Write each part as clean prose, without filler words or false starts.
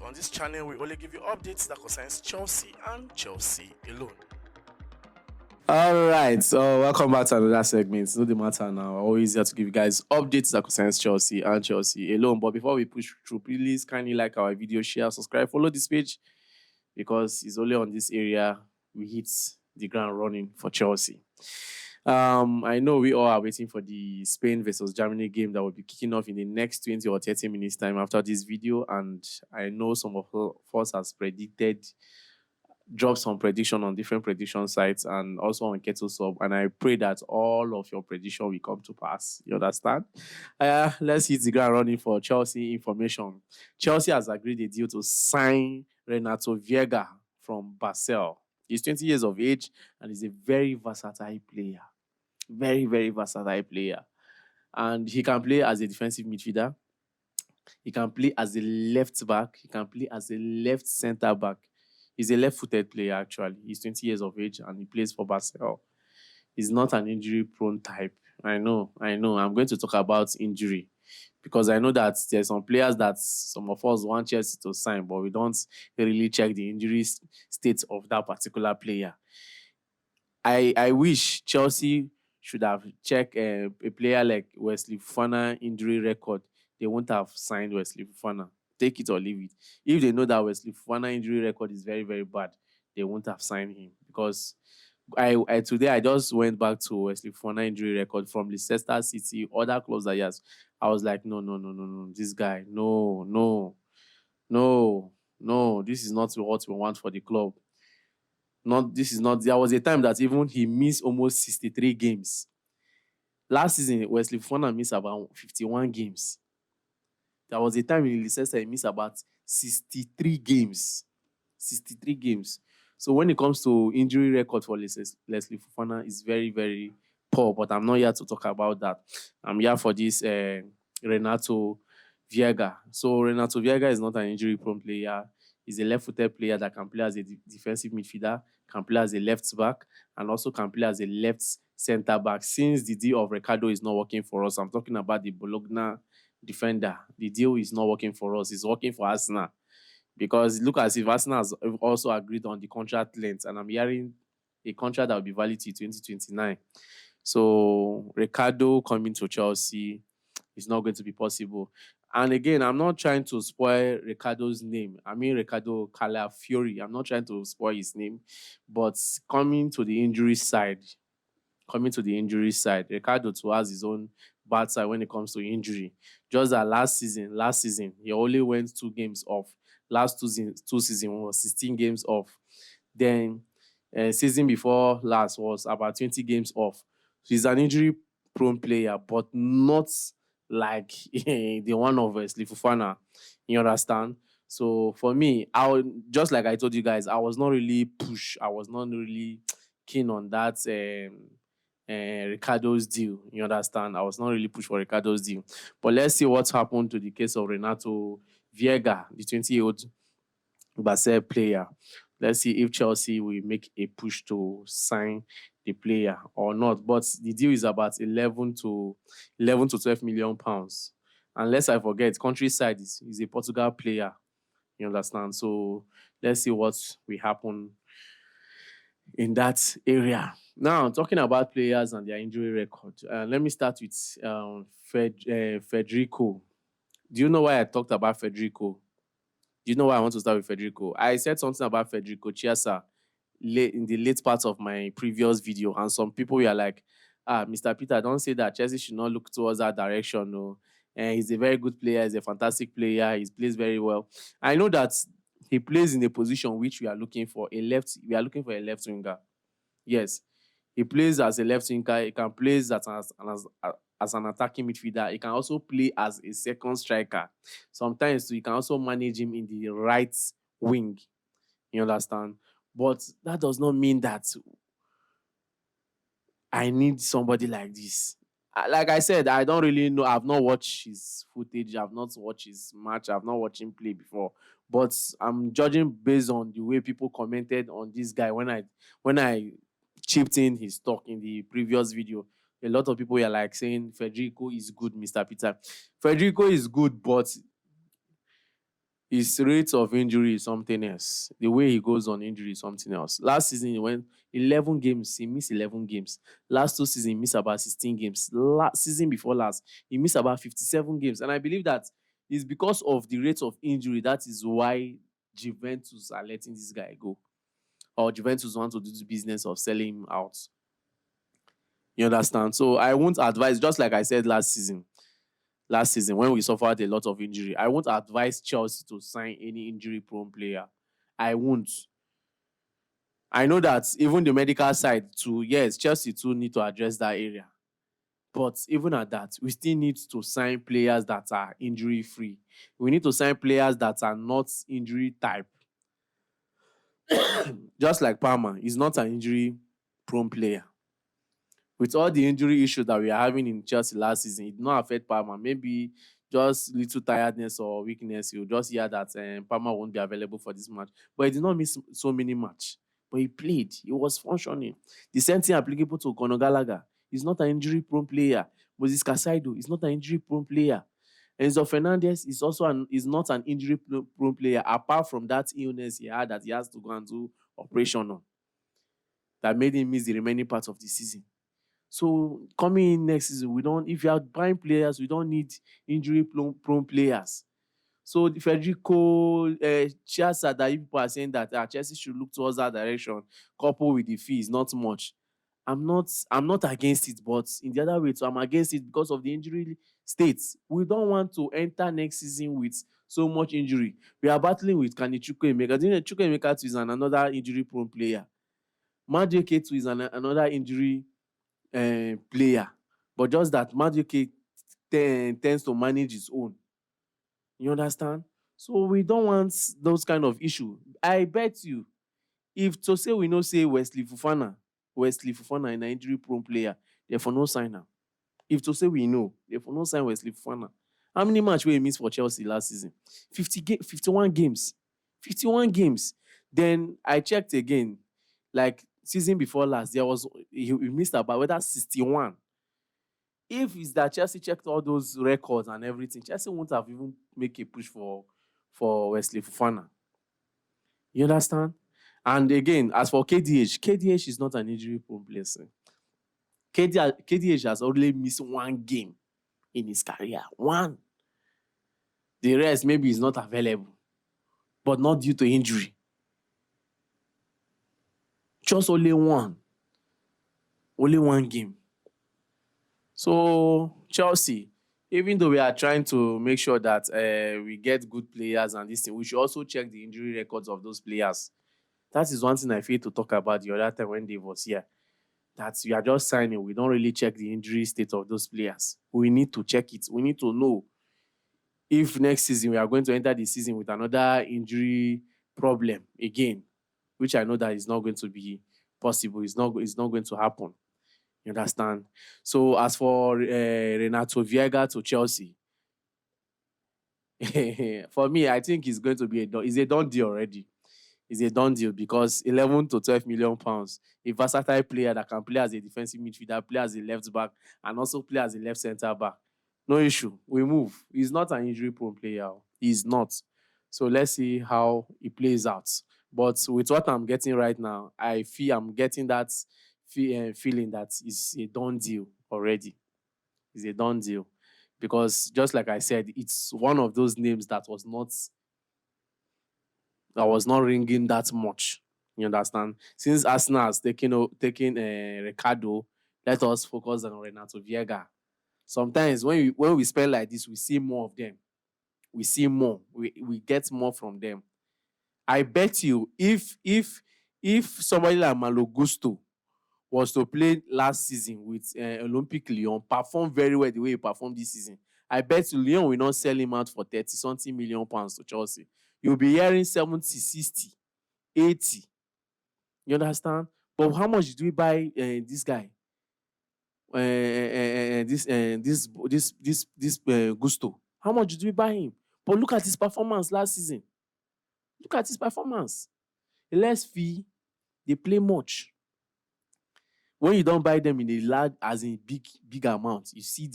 on this channel, we only give you updates that concerns Chelsea and Chelsea alone. All right, so welcome back to another segment. It's not the matter now. Always here to give you guys updates that concerns Chelsea and Chelsea alone. But before we push through, please kindly like our video, share, subscribe, follow this page because it's only on this area we hit the ground running for Chelsea. I know we all are waiting for the Spain versus Germany game that will be kicking off in the next 20 or 30 minutes time after this video, and I know some of us has predicted drop some prediction on different prediction sites and also on Kettle Sub, and I pray that all of your prediction will come to pass. You understand? Let's hit the ground running for Chelsea information. Chelsea has agreed a deal to sign Renato Veiga from Basel. He's 20 years of age and is a very versatile player. Very, very versatile player. And he can play as a defensive midfielder. He can play as a left back. He can play as a left centre back. He's a left-footed player, actually. He's 20 years of age and he plays for Basel. He's not an injury-prone type. I know. I'm going to talk about injury because I know that there's some players that some of us want Chelsea to sign, but we don't really check the injury state of that particular player. I wish Chelsea should have checked a player like Wesley Fofana injury record. They won't have signed Wesley Fofana. Take it or leave it. If they know that Wesley Fofana injury record is very, very bad, they won't have signed him. Because today I just went back to Wesley Fofana injury record from Leicester City, other clubs that he has. I was like, no, this guy, no. This is not what we want for the club. There was a time that even he missed almost 63 games. Last season, Wesley Fofana missed about 51 games. There was a time in Leicester he missed about 63 games. 63 games. So when it comes to injury record for Wesley Fofana, it's very, very poor. But I'm not here to talk about that. I'm here for this Renato Veiga. So Renato Veiga is not an injury-prone player. He's a left-footed player that can play as a defensive midfielder, can play as a left back, and also can play as a left centre back. Since the deal of Ricardo is not working for us, I'm talking about the Bologna defender. The deal is not working for us. It's working for Arsenal. Because look as if Arsenal has also agreed on the contract length, and I'm hearing a contract that will be valid till 2029. So Ricardo coming to Chelsea is not going to be possible. And again, I'm not trying to spoil Ricardo's name. I mean Ricardo Calafiori. I'm not trying to spoil his name. But coming to the injury side, Ricardo too has his own bad side when it comes to injury. Just that last season, he only went 2 games off. Last two seasons was 16 games off. Then season before last was about 20 games off. So he's an injury-prone player, but not like the one of Wesley Fofana. You understand? So for me, just like I told you guys, I was not really pushed. I was not really keen on that Ricardo's deal. You understand? I was not really pushed for Ricardo's deal. But let's see what's happened to the case of Renato Veiga, the 20-year-old Basel player. Let's see if Chelsea will make a push to sign the player or not. But the deal is about 11 to 12 million pounds. Unless I forget, Countryside is a Portugal player. You understand? So let's see what will happen in that area. Now, talking about players and their injury record, let me start with Federico. Do you know why I talked about Federico? Do you know why I want to start with Federico? I said something about Federico Chiesa in the late part of my previous video, and some people were like, Mr. Peter, don't say that Chelsea should not look towards that direction. No. And he's a very good player. He's a fantastic player. He plays very well. I know that he plays in a position which we are looking for. We are looking for a left winger. Yes. He plays as a left winger. He can play as an attacking midfielder. He can also play as a second striker. Sometimes you can also manage him in the right wing. You understand? But that does not mean that I need somebody like this. Like I said, I don't really know. I've not watched his footage. I've not watched his match. I've not watched him play before. But I'm judging based on the way people commented on this guy when I chipped in his talk in the previous video. A lot of people were like saying Federico is good, Mr. Peter. Federico is good, but his rate of injury is something else. The way he goes on injury is something else. Last season, he went 11 games. He missed 11 games. Last 2 seasons, he missed about 16 games. Last season before last, he missed about 57 games. And I believe that it's because of the rate of injury. That is why Juventus are letting this guy go. Or Juventus want to do the business of selling him out. You understand? So I won't advise, just like I said last season when we suffered a lot of injury, I won't advise Chelsea to sign any injury-prone player. I won't. I know that even the medical side too, yes, Chelsea too need to address that area. But even at that, we still need to sign players that are injury-free. We need to sign players that are not injury type. Just like Palmer, he's not an injury-prone player. With all the injury issues that we are having in Chelsea last season, it did not affect Palmer. Maybe just little tiredness or weakness. You'll just hear that Palmer won't be available for this match. But he did not miss so many matches. But he played. He was functioning. The same thing applicable to Conor Gallagher. He's not an injury-prone player. Moses Casaido is not an injury-prone player. Enzo Fernandez is not an injury-prone player, apart from that illness he had that he has to go and do operation on. That made him miss the remaining part of the season. So coming in next season, if you are buying players, we don't need injury-prone players. So the Federico Chiesa that people are saying that Chelsea should look towards that direction, coupled with the fees, not much. I'm not against it, but in the other way too, I'm against it because of the injury state. We don't want to enter next season with so much injury. We are battling with Chukwuemeka. Chukwuemeka too is another injury-prone player. Madueke too is another injury player, but just that Madueke tends to manage his own. You understand? So we don't want those kind of issue. I bet you, if to say we know say Wesley Fofana an injury-prone player, therefore no sign am. If to say we know, therefore no sign Wesley Fofana. How many matches he missed for Chelsea last season? 51 games. 51 games. Then I checked again, like season before last, he missed about whether 61. If it's that Chelsea checked all those records and everything, Chelsea won't have even make a push for Wesley Fofana. You understand? And again, as for KDH is not an injury-prone player. KDH has only missed one game in his career. One. The rest maybe is not available, but not due to injury. Just only one. Only one game. So Chelsea, even though we are trying to make sure that we get good players and this thing, we should also check the injury records of those players. That is one thing I failed to talk about the other time when Dave was here. That we are just signing, we don't really check the injury state of those players. We need to check it. We need to know if next season we are going to enter the season with another injury problem again, which I know that is not going to be possible. It's not going to happen. You understand? So as for Renato Veiga to Chelsea, for me, I think it's going to be a done deal already. It's a done deal because 11 to 12 million pounds, a versatile player that can play as a defensive midfielder, play as a left back, and also play as a left centre back. No issue. We move. He's not an injury-prone player. He's not. So let's see how he plays out. But with what I'm getting right now, I feel I'm getting that feeling that it's a done deal already. It's a done deal. Because just like I said, it's one of those names that was not ringing that much. You understand? Since Arsenal has taken Ricardo, let us focus on Renato Veiga. Sometimes when we spend like this, we see more of them. We see more. We get more from them. I bet you if somebody like Malo Gusto was to play last season with Olympique Lyon, perform very well the way he performed this season, I bet you Lyon will not sell him out for 30-something million pounds to Chelsea. You'll be hearing 70, 60, 80. You understand? But how much did we buy this guy? This Gusto. How much did we buy him? But look at his performance last season. Look at his performance. Less fee, they play much. When you don't buy them in a large, as in big amount, you see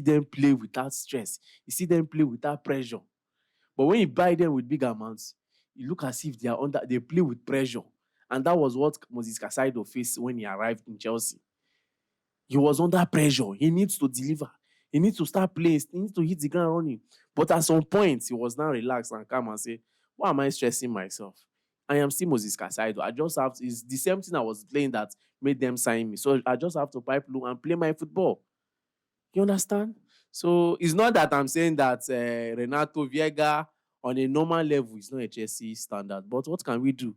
them play without stress. You see them play without pressure. But when you buy them with big amounts, you look as if they play with pressure. And that was what Moses Casado faced when he arrived in Chelsea. He was under pressure. He needs to deliver. He needs to start playing. He needs to hit the ground running. But at some point, he was now relaxed and calm and say, why am I stressing myself? I am still Moses Casado. I just have to, it's the same thing I was playing that made them sign me. So I just have to pipe low and play my football. You understand? So it's not that I'm saying that Renato Veiga on a normal level is not a Chelsea standard. But what can we do?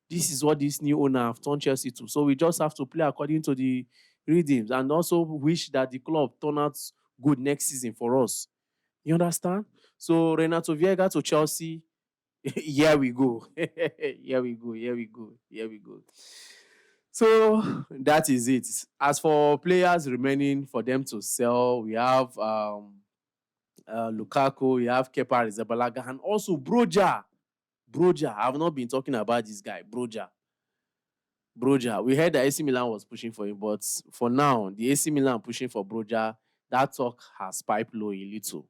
This is what this new owner have turned Chelsea to. So we just have to play according to the rhythms and also wish that the club turn out good next season for us. You understand? So Renato Veiga to Chelsea, here we go. Here we go. Here we go. Here we go. So that is it. As for players remaining for them to sell, we have Lukaku, we have Kepa Arrizabalaga, and also Broja. Broja. I've not been talking about this guy, Broja. Broja. We heard that AC Milan was pushing for him, but for now, the AC Milan pushing for Broja, that talk has piped low a little.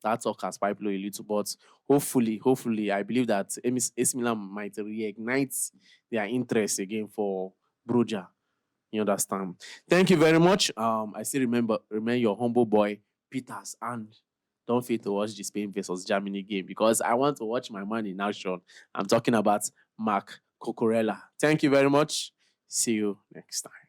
That talk has piped low a little, but hopefully, I believe that AC Milan might reignite their interest again for Broja. You understand? Thank you very much. I still remain your humble boy, Peters, and don't fail to watch the Spain versus Germany game because I want to watch my man in action. I'm talking about Marc Cucurella. Thank you very much. See you next time.